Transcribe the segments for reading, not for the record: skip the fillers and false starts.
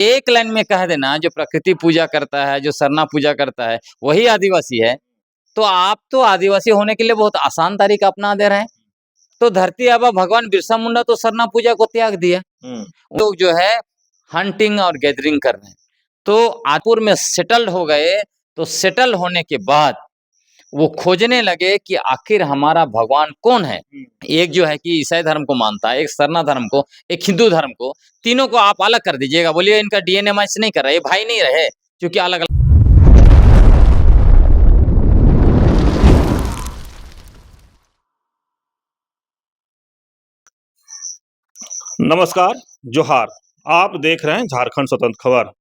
एक लाइन में कह देना जो प्रकृति पूजा करता है, जो सरना पूजा करता है, वही आदिवासी है। तो आप तो आदिवासी होने के लिए बहुत आसान तरीका अपना दे रहे हैं। तो धरती आबा भगवान बिरसा मुंडा तो सरना पूजा को त्याग दिया। लोग जो है हंटिंग और गैदरिंग कर रहे हैं। तो आदपुर में सेटल्ड हो गए। तो सेटल होने के बाद वो खोजने लगे कि आखिर हमारा भगवान कौन है। एक जो है कि ईसाई धर्म को मानता है, एक सरना धर्म को, एक हिंदू धर्म को। तीनों को आप अलग कर दीजिएगा, बोलिए इनका डीएनए मैच नहीं कर रहा, ये भाई नहीं रहे क्योंकि अलग अलग। नमस्कार, जोहार। आप देख रहे हैं झारखंड स्वतंत्र खबर।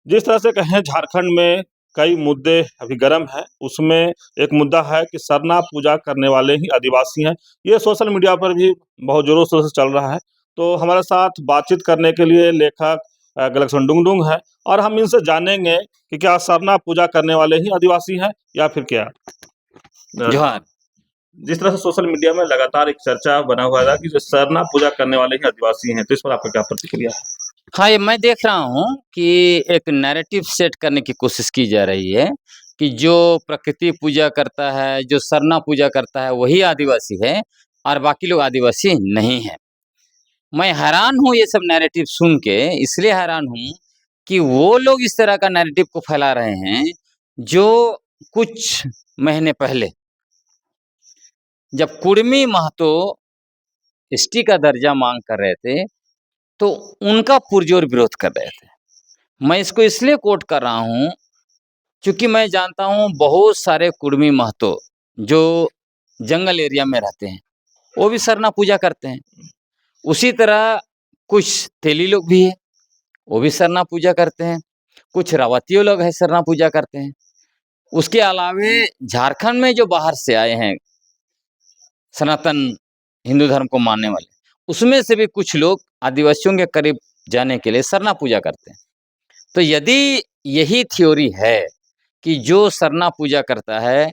जिस तरह से कहें, झारखंड में कई मुद्दे अभी गर्म हैं। उसमें एक मुद्दा है कि सरना पूजा करने वाले ही आदिवासी हैं। ये सोशल मीडिया पर भी बहुत जोरों शोरों से चल रहा है। तो हमारे साथ बातचीत करने के लिए लेखक गलक्ष्मण डुंगडुंग है, और हम इनसे जानेंगे कि क्या सरना पूजा करने वाले ही आदिवासी हैं या फिर क्या। जोहार। जिस तरह से सोशल मीडिया में लगातार एक चर्चा बना हुआ था कि जो सरना पूजा करने वाले ही आदिवासी हैं, तो इस पर आपका क्या प्रतिक्रिया है? हाँ, ये मैं देख रहा हूँ कि एक नैरेटिव सेट करने की कोशिश की जा रही है कि जो प्रकृति पूजा करता है, जो सरना पूजा करता है, वही आदिवासी है और बाकी लोग आदिवासी नहीं है। मैं हैरान हूँ ये सब नैरेटिव सुन के, इसलिए हैरान हूँ कि वो लोग इस तरह का नैरेटिव को फैला रहे हैं जो कुछ महीने पहले जब कुर्मी महतो एसटी का दर्जा मांग कर रहे थे, तो उनका पुरजोर विरोध कर रहे थे। मैं इसको इसलिए कोट कर रहा हूँ क्योंकि मैं जानता हूँ बहुत सारे कुर्मी महतो जो जंगल एरिया में रहते हैं, वो भी सरना पूजा करते हैं। उसी तरह कुछ तेली लोग भी है, वो भी सरना पूजा करते हैं। कुछ रावतियों लोग हैं, सरना पूजा करते हैं। उसके अलावे झारखंड में जो बाहर से आए हैं सनातन हिंदू धर्म को मानने वाले, उसमें से भी कुछ लोग आदिवासियों के करीब जाने के लिए सरना पूजा करते हैं। तो यदि यही थ्योरी है कि जो सरना पूजा करता है,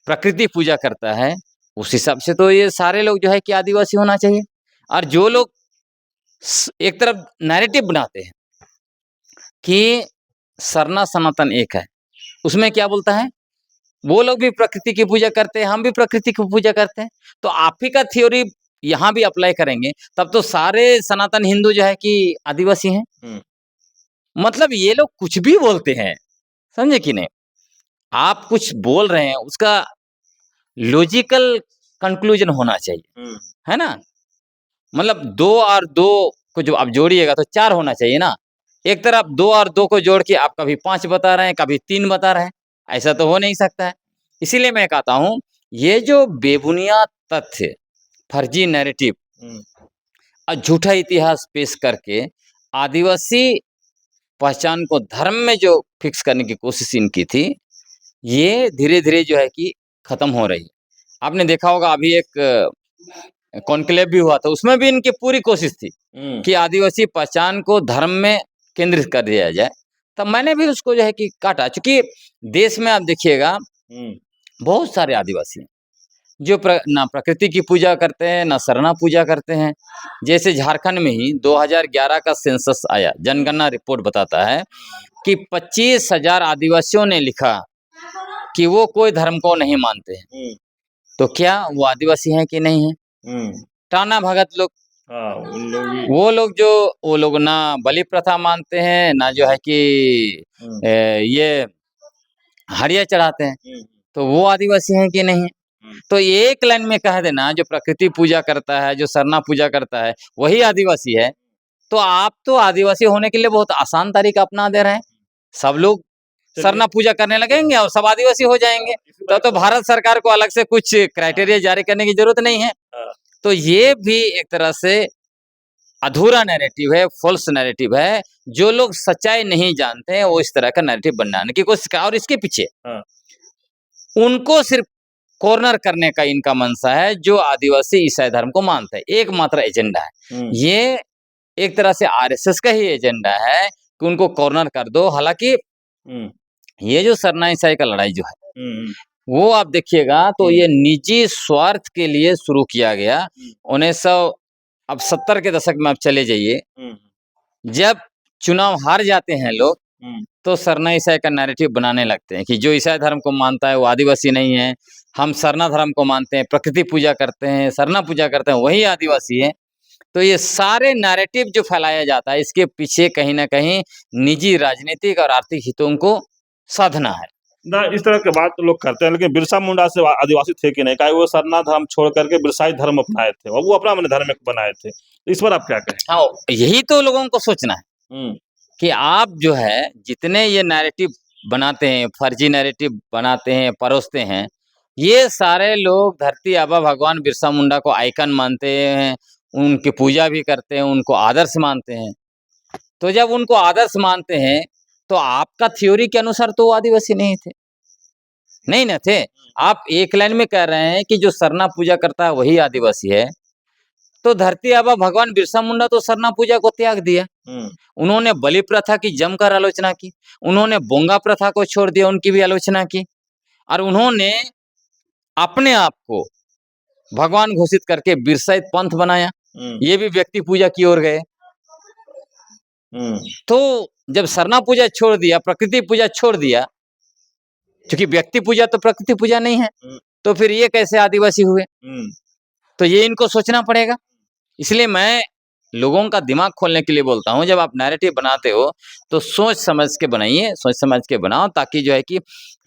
प्रकृति पूजा करता है, उस हिसाब से तो ये सारे लोग जो है कि आदिवासी होना चाहिए। और जो लोग एक तरफ नैरेटिव बनाते हैं कि सरना सनातन एक है, उसमें क्या बोलता है, वो लोग भी प्रकृति की पूजा करते हैं, हम भी प्रकृति की पूजा करते हैं। तो आप ही का थ्योरी यहाँ भी अप्लाई करेंगे, तब तो सारे सनातन हिंदू जो है कि आदिवासी हैं। मतलब ये लोग कुछ भी बोलते हैं, समझे कि नहीं। आप कुछ बोल रहे हैं, उसका लॉजिकल कंक्लूजन होना चाहिए, है ना। मतलब 2 और 2 को जो आप जोड़िएगा तो 4 होना चाहिए ना। एक तरफ 2 और 2 को जोड़ के आप कभी 5 बता रहे हैं, कभी 3 बता रहे हैं, ऐसा तो हो नहीं सकता है। इसीलिए मैं कहता हूँ ये जो बेबुनियाद तथ्य, फर्जी नैरेटिव और झूठा इतिहास पेश करके आदिवासी पहचान को धर्म में जो फिक्स करने की कोशिश इनकी थी, ये धीरे-धीरे जो है कि खत्म हो रही है। आपने देखा होगा अभी एक कॉन्क्लेव भी हुआ था, उसमें भी इनकी पूरी कोशिश थी कि आदिवासी पहचान को धर्म में केंद्रित कर दिया जाए। तब मैंने भी उसको जो है कि काटा, चूंकि देश में आप देखिएगा बहुत सारे आदिवासी हैं जो ना प्रकृति की पूजा करते हैं, ना सरना पूजा करते हैं। जैसे झारखंड में ही 2011 का सेंसस आया, जनगणना रिपोर्ट बताता है कि 25,000 आदिवासियों ने लिखा कि वो कोई धर्म को नहीं मानते हैं। तो क्या वो आदिवासी हैं कि नहीं है? टाना भगत लोग, वो लोग ना बलि प्रथा मानते हैं, ना जो है कि ये हड़िया चढ़ाते हैं। तो वो आदिवासी हैं कि नहीं है? तो एक लाइन में कह देना जो प्रकृति पूजा करता है, जो सरना पूजा करता है, वही आदिवासी है। तो आप तो आदिवासी होने के लिए बहुत आसान तरीका अपना दे रहे हैं। सब लोग सरना पूजा करने लगेंगे और सब आदिवासी हो जाएंगे। तो भारत सरकार को अलग से कुछ क्राइटेरिया जारी करने की जरूरत नहीं है। तो ये भी एक तरह से अधूरा नैरेटिव है, फॉल्स नैरेटिव है। जो लोग सच्चाई नहीं जानते हैं वो इस तरह का नैरेटिव बनाने की कोशिश कर, और इसके पीछे उनको सिर्फ कॉर्नर करने का इनका मनसा है जो आदिवासी ईसाई धर्म को मानते हैं। एकमात्र एजेंडा है ये, एक तरह से आरएसएस का ही एजेंडा है कि उनको कॉर्नर कर दो। हालांकि ये जो सरना ईसाई का लड़ाई जो है वो आप देखिएगा तो ये निजी स्वार्थ के लिए शुरू किया गया। 1970 के दशक में आप चले जाइए, जब चुनाव हार जाते हैं लोग, हम्म, तो सरना ईसाई का नैरेटिव बनाने लगते हैं कि जो ईसाई धर्म को मानता है वो आदिवासी नहीं है, हम सरना धर्म को मानते हैं, प्रकृति पूजा करते हैं, सरना पूजा करते हैं, वही आदिवासी है। तो ये सारे नैरेटिव जो फैलाया जाता है, इसके पीछे कहीं न कहीं निजी राजनीतिक और आर्थिक हितों को साधना है। ना इस तरह की बात तो लोग करते हैं, लेकिन बिरसा मुंडा से आदिवासी थे कि नहीं? क्या वो सरना धर्म छोड़ करके बिरसाई धर्म अपनाए थे और वो अपना धर्म एक बनाए थे? तो इस पर आप क्या कहें? हाँ, यही तो लोगों को सोचना है हम्म, कि आप जो है जितने ये नैरेटिव बनाते हैं, फर्जी नैरेटिव बनाते हैं, परोसते हैं, ये सारे लोग धरती आबा भगवान बिरसा मुंडा को आइकन मानते हैं, उनकी पूजा भी करते हैं, उनको आदर्श मानते हैं। तो जब उनको आदर्श मानते हैं, तो आपका थ्योरी के अनुसार तो वो आदिवासी नहीं थे, नहीं ना थे। आप एक लाइन में कह रहे हैं कि जो सरना पूजा करता है वही आदिवासी है, तो धरती आबा भगवान बिरसा मुंडा तो सरना पूजा को त्याग दिया। हम्म, उन्होंने बलि प्रथा की जमकर आलोचना की, उन्होंने बोंगा प्रथा को छोड़ दिया, उनकी भी आलोचना की और उन्होंने अपने आप को भगवान घोषित करके बिरसाइत पंथ बनाया। ये भी व्यक्ति पूजा की ओर गए। हम्म, तो जब सरना पूजा छोड़ दिया, प्रकृति पूजा छोड़ दिया, क्योंकि व्यक्ति पूजा तो प्रकृति पूजा नहीं है, हम्म, तो फिर ये कैसे आदिवासी हुए? हम्म, तो ये इनको सोचना पड़ेगा। इसलिए मैं लोगों का दिमाग खोलने के लिए बोलता हूँ, जब आप नैरेटिव बनाते हो तो सोच समझ के बनाइए, सोच समझ के बनाओ, ताकि जो है कि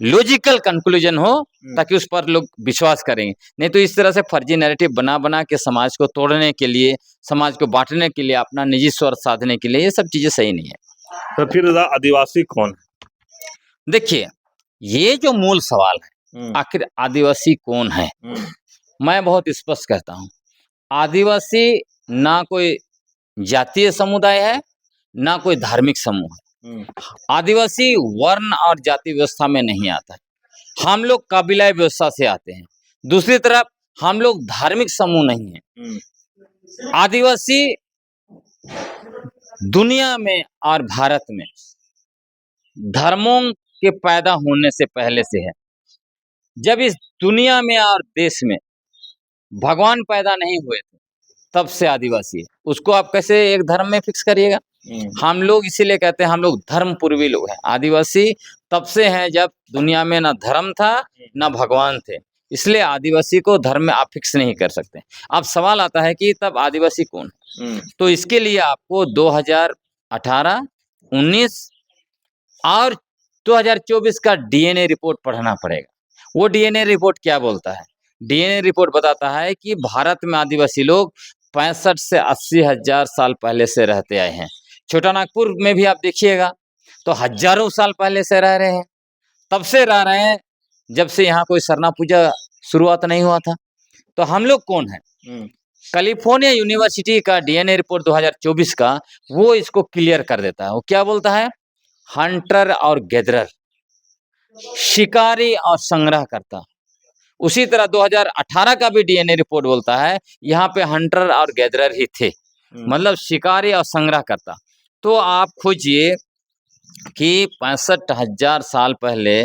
लॉजिकल कंक्लूजन हो, ताकि उस पर लोग विश्वास करेंगे। नहीं तो इस तरह से फर्जी नैरेटिव बना बना के समाज को तोड़ने के लिए, समाज को बांटने के लिए, अपना निजी स्वार्थ साधने के लिए, ये सब चीजें सही नहीं है। तो फिर आदिवासी कौन है? देखिए, ये जो मूल सवाल है, आखिर आदिवासी कौन है, मैं बहुत स्पष्ट कहता हूँ, आदिवासी ना कोई जातीय समुदाय है, ना कोई धार्मिक समूह है। आदिवासी वर्ण और जाति व्यवस्था में नहीं आता है। हम लोग कबीलाई व्यवस्था से आते हैं। दूसरी तरफ हम लोग धार्मिक समूह नहीं है। आदिवासी दुनिया में और भारत में धर्मों के पैदा होने से पहले से है। जब इस दुनिया में और देश में भगवान पैदा नहीं हुए थे, तब से आदिवासी है। उसको आप कैसे एक धर्म में फिक्स करिएगा? हम लोग इसीलिए कहते हैं हम लोग धर्म पूर्वी लोग हैं। आदिवासी तब से हैं जब दुनिया में ना धर्म था ना भगवान थे, इसलिए आदिवासी को धर्म में आप फिक्स नहीं कर सकते। अब सवाल आता है कि तब आदिवासी कौन है? तो इसके लिए आपको 2018, 19 और 2024 का डीएनए रिपोर्ट पढ़ना पड़ेगा। वो डीएनए रिपोर्ट क्या बोलता है? डीएनए रिपोर्ट बताता है कि भारत में आदिवासी लोग 65 से 80 हजार साल पहले से रहते आए हैं। छोटा नागपुर में भी आप देखिएगा तो हजारों साल पहले से रह रहे हैं। तब से रह रहे हैं जब से यहाँ कोई सरना पूजा शुरुआत नहीं हुआ था। तो हम लोग कौन है? कैलिफोर्निया यूनिवर्सिटी का डीएनए रिपोर्ट 2024 का वो इसको क्लियर कर देता है। वो क्या बोलता है? हंटर और गैदरर, शिकारी और संग्रहकर्ता। उसी तरह 2018 का भी डीएनए रिपोर्ट बोलता है यहाँ पे हंटर और गैदरर ही थे, मतलब शिकारी और संग्रहकर्ता। तो आप खोजिए कि 65 हजार साल पहले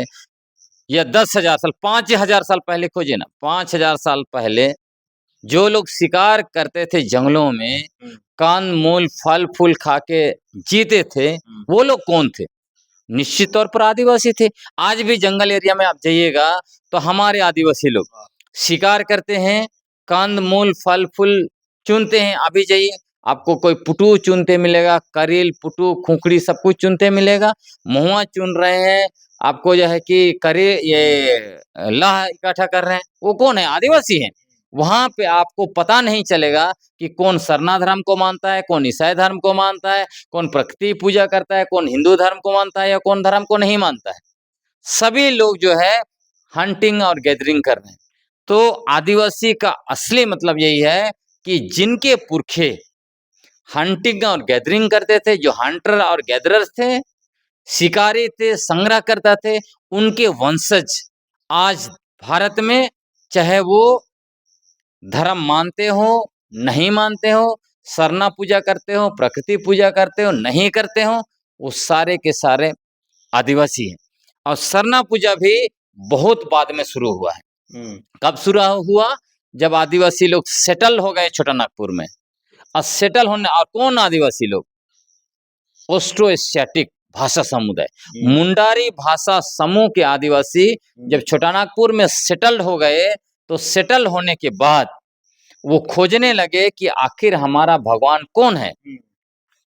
या 10 हजार साल, 5,000 साल पहले खोजिए ना, 5,000 साल पहले जो लोग शिकार करते थे जंगलों में, कंद मूल फल फूल खा के जीते थे, वो लोग कौन थे? निश्चित तौर पर आदिवासी थे। आज भी जंगल एरिया में आप जाइएगा तो हमारे आदिवासी लोग शिकार करते हैं, कंद मूल फल फूल चुनते हैं। अभी जाइए आपको कोई पुटू चुनते मिलेगा, करील पुटू खुखड़ी सब कुछ चुनते मिलेगा। महुआ चुन रहे हैं, आपको जो है कि करे ये लाह इकट्ठा कर रहे हैं, वो कौन है? आदिवासी हैं। वहां पे आपको पता नहीं चलेगा कि कौन सरना धर्म को मानता है, कौन ईसाई धर्म को मानता है, कौन प्रकृति पूजा करता है, कौन हिंदू धर्म को मानता है या कौन धर्म को नहीं मानता है। सभी लोग जो है हंटिंग और गैदरिंग कर रहे हैं। तो आदिवासी का असली मतलब यही है कि जिनके पुरखे हंटिंग और गैदरिंग करते थे, जो हंटर और गैदरर्स थे, शिकारी थे, संग्रह करता थे, उनके वंशज आज भारत में, चाहे वो धर्म मानते हो नहीं मानते हो, सरना पूजा करते हो, प्रकृति पूजा करते हो नहीं करते हो, वो सारे के सारे आदिवासी हैं। और सरना पूजा भी बहुत बाद में शुरू हुआ है। कब शुरू हुआ? जब आदिवासी लोग सेटल हो गए छोटा नागपुर में। और सेटल होने, और कौन आदिवासी लोग? ऑस्ट्रोएशियाटिक भाषा समुदाय, मुंडारी भाषा समूह के आदिवासी जब छोटानागपुर में सेटल्ड हो गए, तो सेटल होने के बाद वो खोजने लगे कि आखिर हमारा भगवान कौन है।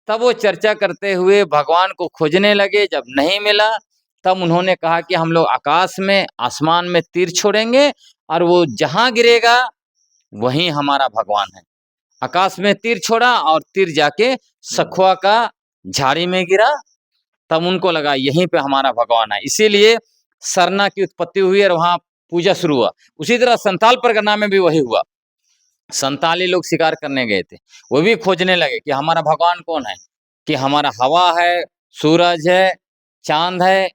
तब वो चर्चा करते हुए भगवान को खोजने लगे। जब नहीं मिला, तब उन्होंने कहा कि हम लोग आकाश में, आसमान में तीर छोड़ेंगे और वो जहां गिरेगा वहीं हमारा भगवान है। आकाश में तीर छोड़ा और तीर जाके सखुआ का झाड़ी में गिरा। तब उनको लगा यहीं पे हमारा भगवान है, इसीलिए सरना की उत्पत्ति हुई और वहां पूजा शुरू हुआ। उसी तरह संताल परगना में भी वही हुआ। संताली लोग शिकार करने गए थे, वो भी खोजने लगे कि हमारा भगवान कौन है, कि हमारा हवा है, सूरज है, चांद है,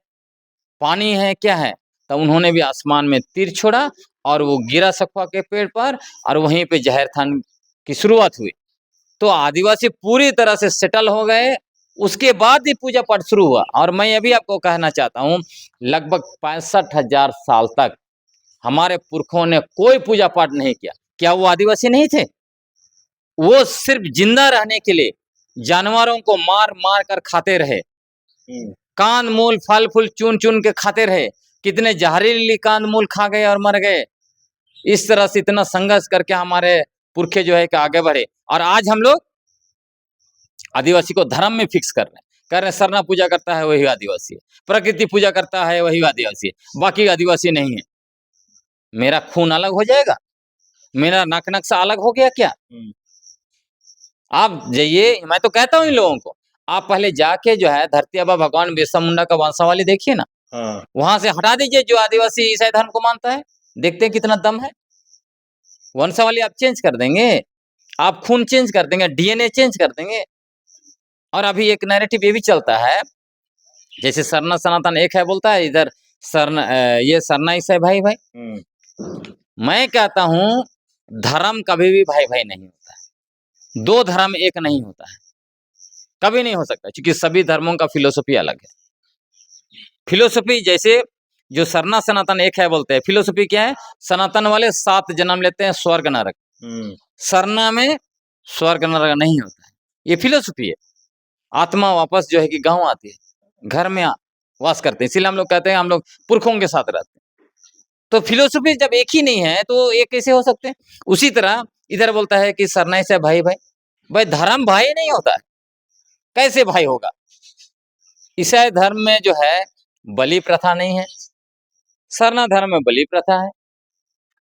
पानी है, क्या है। तब उन्होंने भी आसमान में तीर छोड़ा और वो गिरा सखुआ के पेड़ पर और वहीं पे जहरथान की शुरुआत हुई। तो आदिवासी पूरी तरह से सेटल हो गए। उसके बाद ही पूजा पाठ शुरू हुआ। और मैं अभी आपको कहना चाहता हूँ, लगभग 65,000 साल तक हमारे पुरखों ने कोई पूजा पाठ नहीं किया। क्या वो आदिवासी नहीं थे? वो सिर्फ जिंदा रहने के लिए जानवरों को मार मार कर खाते रहे, कांद मूल फल फूल चुन चुन के खाते रहे। कितने जहरीली कांद मूल खा गए और मर गए। इस तरह से इतना संघर्ष करके हमारे पुरखे जो है कि आगे बढ़े। और आज हम लोग आदिवासी को धर्म में फिक्स कर रहे हैं, कह रहे हैं सरना पूजा करता है वही आदिवासी है, प्रकृति पूजा करता है वही आदिवासी है, बाकी आदिवासी नहीं है। मेरा खून अलग हो जाएगा? मेरा नाक नक्शा अलग हो गया क्या? आप जाइए, मैं तो कहता हूँ इन लोगों को, आप पहले जाके जो है धरती आबा भगवान बिरसा मुंडा का वंशावली देखिए ना। वहां से हटा दीजिए जो आदिवासी ईसाई धर्म को मानता है, देखते हैं कितना दम है। वंशावली आप चेंज कर देंगे, आप खून चेंज कर देंगे, डीएनए चेंज कर देंगे। और अभी एक नैरेटिव ये भी चलता है, जैसे सरना सनातन एक है बोलता है, इधर सरना ये सरना ईसाई भाई भाई। मैं कहता हूं धर्म कभी भी भाई भाई नहीं होता है, दो धर्म एक नहीं होता है, कभी नहीं हो सकता, क्योंकि सभी धर्मों का फिलोसफी अलग है। फिलोसफी जैसे जो सरना सनातन एक है बोलते हैं, फिलोसफी क्या है? सनातन वाले 7 जन्म लेते हैं स्वर्ग नरक, सरना में स्वर्ग नरक नहीं होता है, ये फिलोसफी है। आत्मा वापस जो है कि गांव आती है, घर में वास करते हैं, इसीलिए हम लोग कहते हैं हम लोग पुरखों के साथ रहते हैं। तो फिलोसफी जब एक ही नहीं है तो एक कैसे हो सकते हैं? उसी तरह इधर बोलता है कि सरनाई से भाई भाई, भाई धर्म भाई नहीं होता है, कैसे भाई होगा? ईसाई धर्म में जो है बलि प्रथा नहीं है, सरना धर्म में बलि प्रथा है।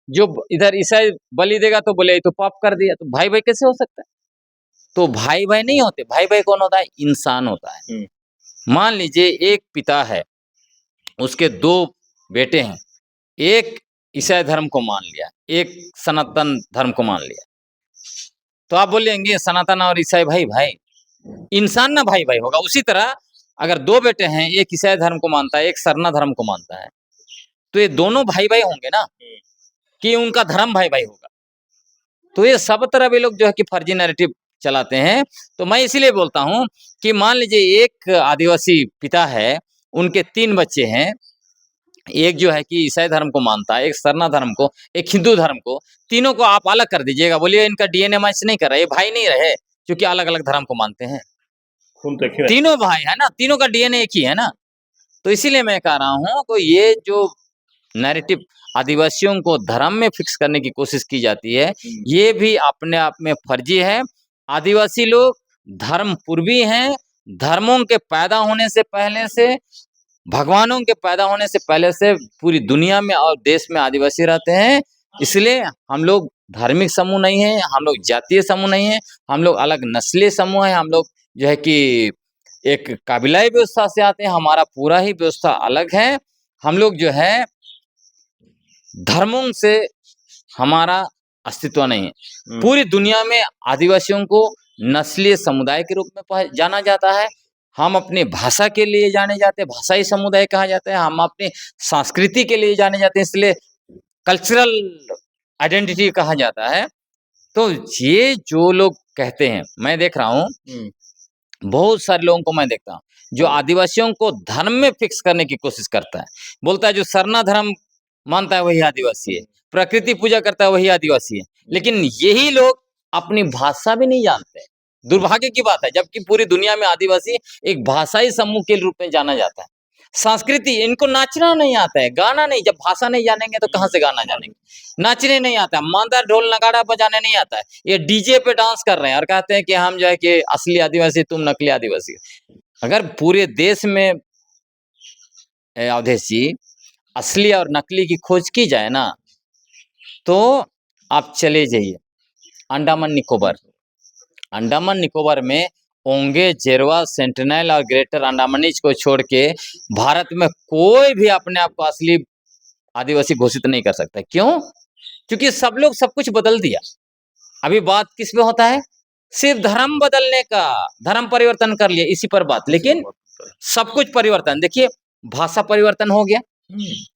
जो इधर ईसाई बलि देगा तो बोले तो पाप कर दिया, तो भाई भाई कैसे हो सकता है? तो भाई भाई नहीं होते। भाई भाई कौन होता है? इंसान होता है। मान लीजिए एक पिता है, उसके 2 बेटे हैं, एक ईसाई धर्म को मान लिया, एक सनातन धर्म को मान लिया, तो आप बोलेंगे सनातन और ईसाई भाई भाई, इंसान ना भाई भाई होगा। उसी तरह अगर 2 बेटे हैं, एक ईसाई धर्म को मानता है, एक सरना धर्म को मानता है, तो ये दोनों भाई भाई होंगे ना, कि उनका धर्म भाई भाई होगा। तो ये सब तरह भी लोग जो है कि फर्जी नैरेटिव चलाते हैं। तो मैं इसीलिए बोलता हूं कि मान लीजिए एक आदिवासी पिता है, उनके 3 बच्चे हैं, एक जो है कि ईसाई धर्म को मानता है, एक सरना धर्म को, एक हिंदू धर्म को, तीनों को आप अलग कर दीजिएगा, बोलिए इनका डीएनए मैच नहीं कर रहा, ये भाई नहीं रहे, क्योंकि अलग अलग धर्म को मानते हैं। तीनों भाई है ना, तीनों का डीएनए एक ही है ना। तो इसीलिए मैं कह रहा हूं कि ये जो नैरेटिव आदिवासियों को धर्म में फिक्स करने की कोशिश की जाती है, ये भी अपने आप में फर्जी है। आदिवासी लोग धर्म पूर्वी हैं, धर्मों के पैदा होने से पहले से, भगवानों के पैदा होने से पहले से पूरी दुनिया में और देश में आदिवासी रहते हैं। इसलिए हम लोग धार्मिक समूह नहीं है, हम लोग जातीय समूह नहीं है, हम लोग अलग नस्लीय समूह है। हम लोग जो है कि एक काबिलाई व्यवस्था से आते हैं, हमारा पूरा ही व्यवस्था अलग है। हम लोग जो है धर्मों से हमारा अस्तित्व नहीं है। पूरी दुनिया में आदिवासियों को नस्लीय समुदाय के रूप में जाना जाता है। हम अपनी भाषा के लिए जाने जाते हैं, भाषाई समुदाय कहा जाता है। हम अपनी संस्कृति के लिए जाने जाते हैं, इसलिए कल्चरल आइडेंटिटी कहा जाता है। तो ये जो लोग कहते हैं, मैं देख रहा हूँ बहुत सारे लोगों को मैं देखता हूँ जो आदिवासियों को धर्म में फिक्स करने की कोशिश करता है। बोलता है जो सरना धर्म मानता है वही आदिवासी है, प्रकृति पूजा करता है वही आदिवासी है। लेकिन यही लोग अपनी भाषा भी नहीं जानते, दुर्भाग्य की बात है, जबकि पूरी दुनिया में आदिवासी एक भाषाई समूह के रूप में जाना जाता है। संस्कृति, इनको नाचना नहीं आता है, गाना नहीं, जब भाषा नहीं जानेंगे तो कहाँ से गाना जानेंगे? नाचने नहीं आता, मांदा ढोल नगाड़ा बजाने नहीं आता है। ये डीजे पे डांस कर रहे हैं और कहते हैं कि हम जो है कि असली आदिवासी, तुम नकली आदिवासी हो। अगर पूरे देश में अवधेश जी असली और नकली की खोज की जाए ना, तो आप चले जाइए अंडमान निकोबार। अंडमान निकोबार में ओंगे, जेरवा, सेंटिनेल और ग्रेटर अंडमानीज को छोड़ के भारत में कोई भी अपने आप को असली आदिवासी घोषित नहीं कर सकता। क्यों? क्योंकि सब लोग सब कुछ बदल दिया। अभी बात किस पे होता है? सिर्फ धर्म बदलने का, धर्म परिवर्तन कर लिया इसी पर बात, लेकिन सब कुछ परिवर्तन। देखिए भाषा परिवर्तन हो गया,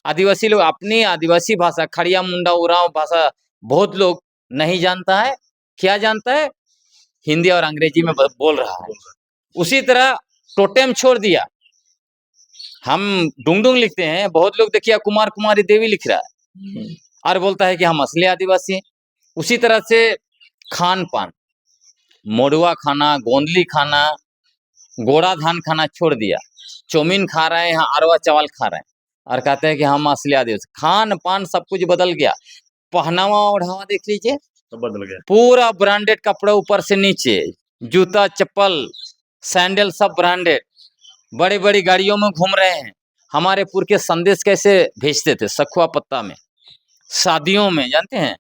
आदिवासी लोग अपनी आदिवासी भाषा, खड़िया मुंडा उरांव भाषा बहुत लोग नहीं जानता है। क्या जानता है? हिंदी और अंग्रेजी में बोल रहा है। उसी तरह टोटेम छोड़ दिया, हम डुंगडुंग लिखते हैं, बहुत लोग देखिए कुमार कुमारी देवी लिख रहा है और बोलता है कि हम असली आदिवासी हैं। उसी तरह से खान पान, मोड़ुआ खाना, गोंदली खाना, गोड़ा धान खाना छोड़ दिया, चौमीन खा रहे हैं, अरवा चावल खा रहे हैं और कहते हैं कि हम असली आदिवासी। खान पान सब कुछ बदल गया। पहनावा ओढ़ावा देख लीजिए, सब बदल गया। पूरा ब्रांडेड कपड़ा ऊपर से नीचे, जूता चप्पल सैंडल सब ब्रांडेड, बड़ी बड़ी गाड़ियों में घूम रहे हैं। हमारे पुरखे संदेश कैसे भेजते थे? सखुआ पत्ता में, शादियों में जानते हैं,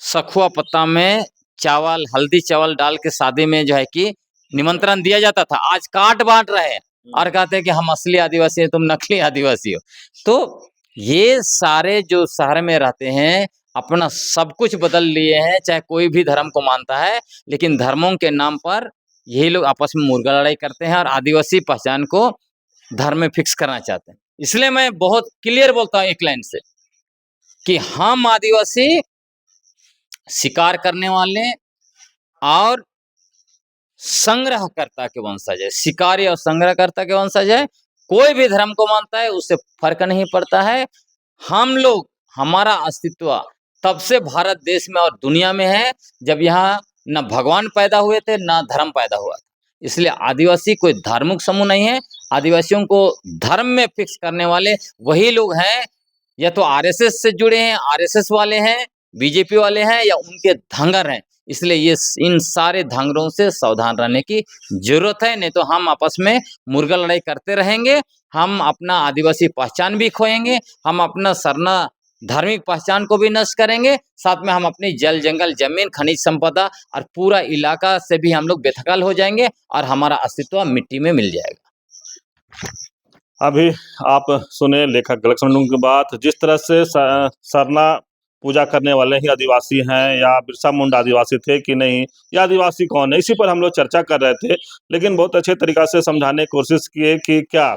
सखुआ पत्ता में चावल, हल्दी चावल डाल के शादी में जो है कि निमंत्रण दिया जाता था। आज काट बांट रहे हैं और कहते हैं कि हम असली आदिवासी हैं, तुम नकली आदिवासी हो। तो ये सारे जो शहर में रहते हैं अपना सब कुछ बदल लिए हैं, चाहे कोई भी धर्म को मानता है, लेकिन धर्मों के नाम पर यही लोग आपस में मुर्गा लड़ाई करते हैं और आदिवासी पहचान को धर्म में फिक्स करना चाहते हैं। इसलिए मैं बहुत क्लियर बोलता हूँ एक लाइन से कि हम आदिवासी शिकार करने वाले और संग्रहकर्ता के वंशज है। शिकारी और संग्रहकर्ता के वंशज है। कोई भी धर्म को मानता है उससे फर्क नहीं पड़ता है। हम लोग, हमारा अस्तित्व तब से भारत देश में और दुनिया में है जब यहाँ न भगवान पैदा हुए थे न धर्म पैदा हुआ था। इसलिए आदिवासी कोई धार्मिक समूह नहीं है। आदिवासियों को धर्म में फिक्स करने वाले वही लोग हैं, या तो आरएसएस से जुड़े हैं, आरएसएस वाले हैं, बीजेपी वाले हैं, या उनके धंगर हैं। इसलिए ये इन सारे धांगरों से सावधान रहने की जरूरत है, नहीं तो हम आपस में मुर्गा लड़ाई करते रहेंगे। हम अपना आदिवासी पहचान भी खोएंगे, हम अपना सरना धार्मिक पहचान को भी नष्ट करेंगे, साथ में हम अपनी जल जंगल जमीन खनिज संपदा और पूरा इलाका से भी हम लोग बेदखल हो जाएंगे और हमारा अस्तित्व मिट्टी में मिल जाएगा। अभी आप सुने लेखक गलक्ष्मण डुंग की बात। जिस तरह से सरना पूजा करने वाले ही आदिवासी हैं या बिरसा मुंडा आदिवासी थे कि नहीं, या आदिवासी कौन है, इसी पर हम लोग चर्चा कर रहे थे। लेकिन बहुत अच्छे तरीका से समझाने की कोशिश किए कि क्या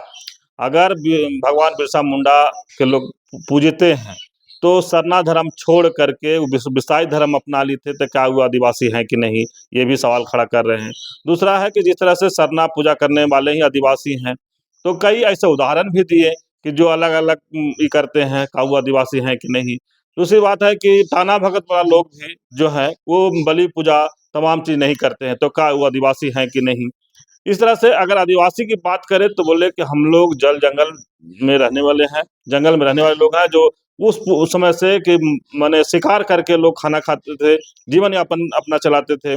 अगर भगवान बिरसा मुंडा के लोग पूजते हैं तो सरना धर्म छोड़ करके बिसाई धर्म अपना लिए थे, तो क्या वो आदिवासी हैं कि नहीं, ये भी सवाल खड़ा कर रहे हैं। दूसरा है कि जिस तरह से सरना पूजा करने वाले ही आदिवासी हैं, तो कई ऐसे उदाहरण भी दिए कि जो अलग अलग ये करते हैं, क्या वो आदिवासी हैं कि नहीं। दूसरी बात है कि टाना भगत वाला लोग भी जो है वो बलि पूजा तमाम चीज नहीं करते हैं, तो क्या वो आदिवासी हैं कि नहीं। इस तरह से अगर आदिवासी की बात करें तो बोले कि हम लोग जल जंगल में रहने वाले हैं, जंगल में रहने वाले लोग हैं, जो उस समय से कि माने शिकार करके लोग खाना खाते थे, जीवन यापन अपना चलाते थे।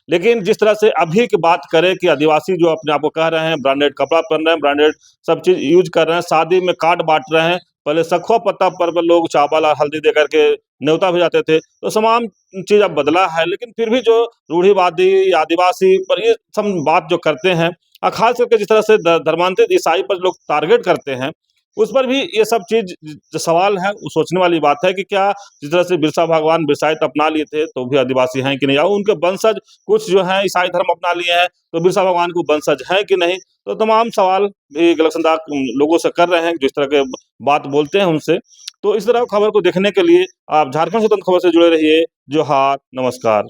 लेकिन जिस तरह से अभी की बात करें कि आदिवासी जो अपने आप को कह रहे हैं, ब्रांडेड कपड़ा पहन रहे हैं, ब्रांडेड सब चीज यूज कर रहे हैं, शादी में कार्ड बांट रहे हैं। पहले सखुआ पत्ता पर लोग चावल और हल्दी दे करके न्योता भेजाते थे, तो तमाम चीज अब बदला है। लेकिन फिर भी जो रूढ़िवादी आदिवासी पर ये सब बात जो करते हैं, और खास करके जिस तरह से धर्मांतरित ईसाई पर लोग टारगेट करते हैं, उस पर भी ये सब चीज जो सवाल है वो सोचने वाली बात है कि क्या जिस तरह से बिरसा भगवान बिरसाइत अपना लिए थे तो भी आदिवासी हैं कि नहीं, और उनके वंशज कुछ जो हैं ईसाई धर्म अपना लिए हैं तो बिरसा भगवान को वंशज हैं कि नहीं। तो तमाम सवाल भी गलक्ष्मण लोगों से कर रहे हैं, जिस तरह के बात बोलते हैं उनसे। तो इस तरह खबर को देखने के लिए आप झारखंड स्वतंत्र खबर से जुड़े रहिए। जोहार, नमस्कार।